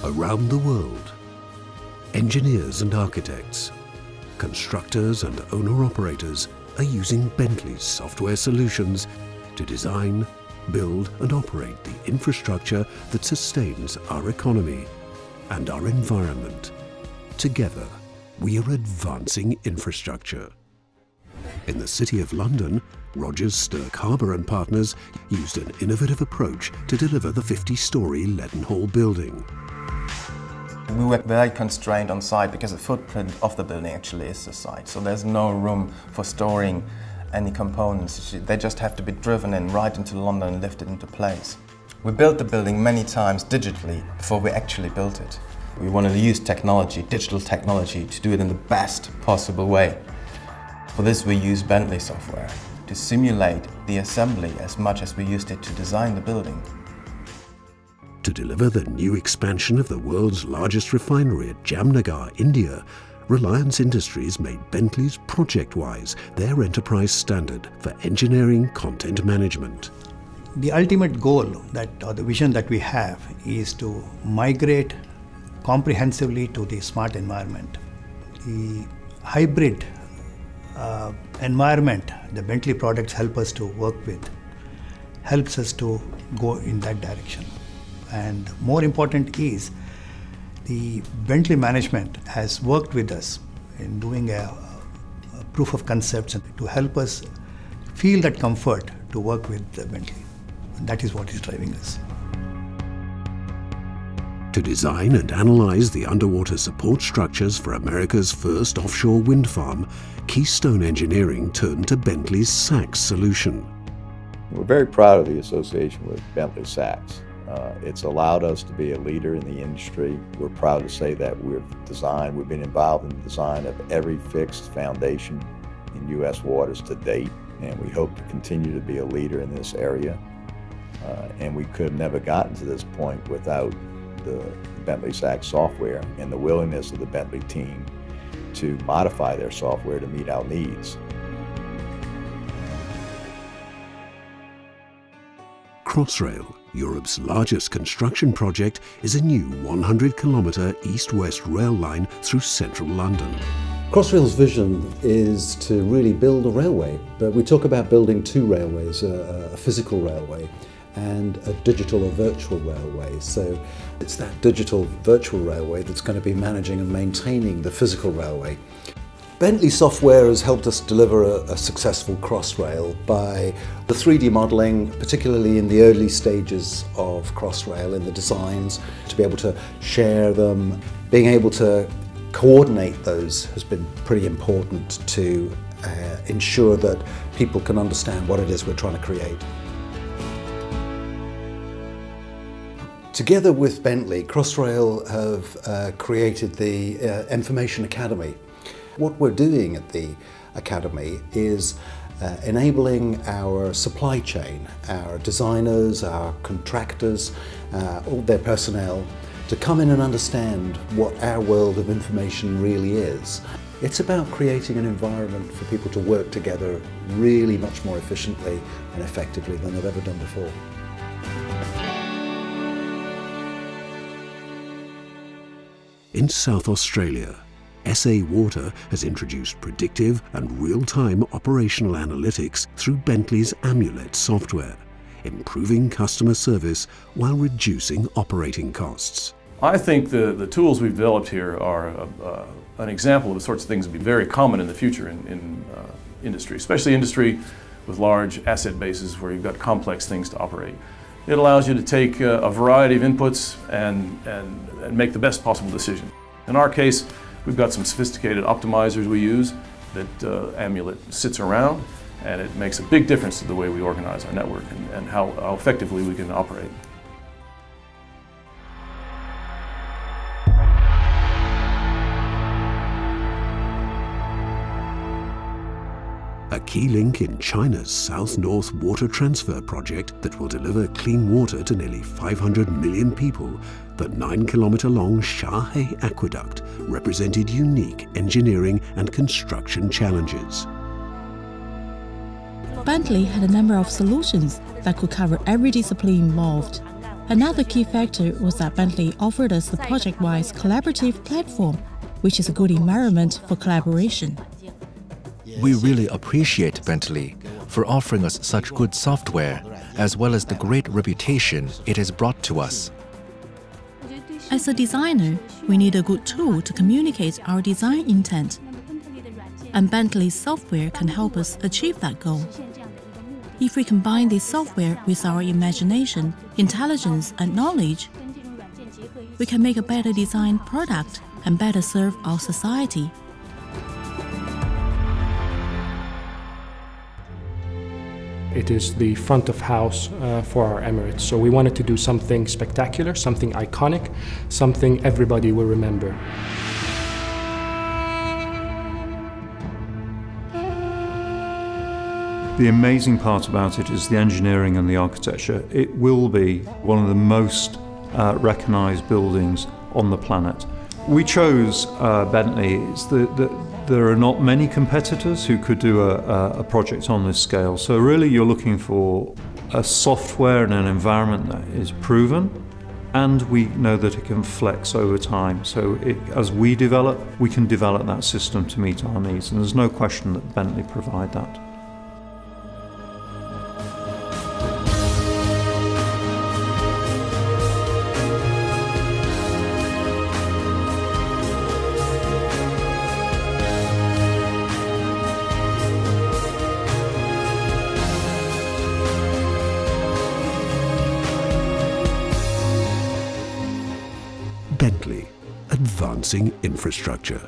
Around the world, engineers and architects, constructors and owner-operators are using Bentley's software solutions to design, build and operate the infrastructure that sustains our economy and our environment. Together, we are advancing infrastructure. In the City of London, Rosa's Stirk, Harbour and partners used an innovative approach to deliver the 50-storey Leadenhall building. We were very constrained on site because the footprint of the building actually is the site, so there's no room for storing any components. They just have to be driven in right into London and lifted into place. We built the building many times digitally before we actually built it. We wanted to use technology, digital technology, to do it in the best possible way. For this we use Bentley software to simulate the assembly as much as we used it to design the building. To deliver the new expansion of the world's largest refinery at Jamnagar, India, Reliance Industries made Bentley's ProjectWise their enterprise standard for engineering content management. The ultimate goal, or the vision that we have, is to migrate comprehensively to the smart environment. The hybrid environment the Bentley products help us to work with helps us to go in that direction. And more important is, the Bentley management has worked with us in doing a proof of concepts to help us feel that comfort to work with Bentley. And that is what is driving us. To design and analyze the underwater support structures for America's first offshore wind farm, Keystone Engineering turned to Bentley's SACS solution. We're very proud of the association with Bentley SACS. It's allowed us to be a leader in the industry. We're proud to say that we've been involved in the design of every fixed foundation in U.S. waters to date, and we hope to continue to be a leader in this area. And we could have never gotten to this point without the Bentley SACS software and the willingness of the Bentley team to modify their software to meet our needs. Crossrail, Europe's largest construction project, is a new 100-kilometre east-west rail line through central London. Crossrail's vision is to really build a railway, but we talk about building two railways, a physical railway and a digital or virtual railway. So it's that digital virtual railway that's going to be managing and maintaining the physical railway. Bentley software has helped us deliver a successful Crossrail by the 3D modelling, particularly in the early stages of Crossrail, in the designs, to be able to share them. Being able to coordinate those has been pretty important to ensure that people can understand what it is we're trying to create. Together with Bentley, Crossrail have created the Information Academy. What we're doing at the Academy is enabling our supply chain, our designers, our contractors, all their personnel, to come in and understand what our world of information really is. It's about creating an environment for people to work together really much more efficiently and effectively than they've ever done before. In South Australia, SA Water has introduced predictive and real-time operational analytics through Bentley's Amulet software, improving customer service while reducing operating costs. I think the tools we've developed here are an example of the sorts of things that will be very common in the future in industry, especially industry with large asset bases where you've got complex things to operate. It allows you to take a variety of inputs and make the best possible decision. In our case, we've got some sophisticated optimizers we use that Amulet sits around, and it makes a big difference to the way we organize our network and how effectively we can operate. A key link in China's South-North water transfer project that will deliver clean water to nearly 500 million people, the 9-kilometre-long Shahe Aqueduct represented unique engineering and construction challenges. Bentley had a number of solutions that could cover every discipline involved. Another key factor was that Bentley offered us the project-wise collaborative platform, which is a good environment for collaboration. We really appreciate Bentley for offering us such good software, as well as the great reputation it has brought to us. As a designer, we need a good tool to communicate our design intent. And Bentley's software can help us achieve that goal. If we combine this software with our imagination, intelligence, and knowledge, we can make a better designed product and better serve our society. It is the front of house for our Emirates. So we wanted to do something spectacular, something iconic, something everybody will remember. The amazing part about it is the engineering and the architecture. It will be one of the most recognised buildings on the planet. We chose Bentley. There are not many competitors who could do a project on this scale. So really you're looking for a software and an environment that is proven, and we know that it can flex over time. So as we develop, we can develop that system to meet our needs, and there's no question that Bentley provide that. Bentley, advancing infrastructure.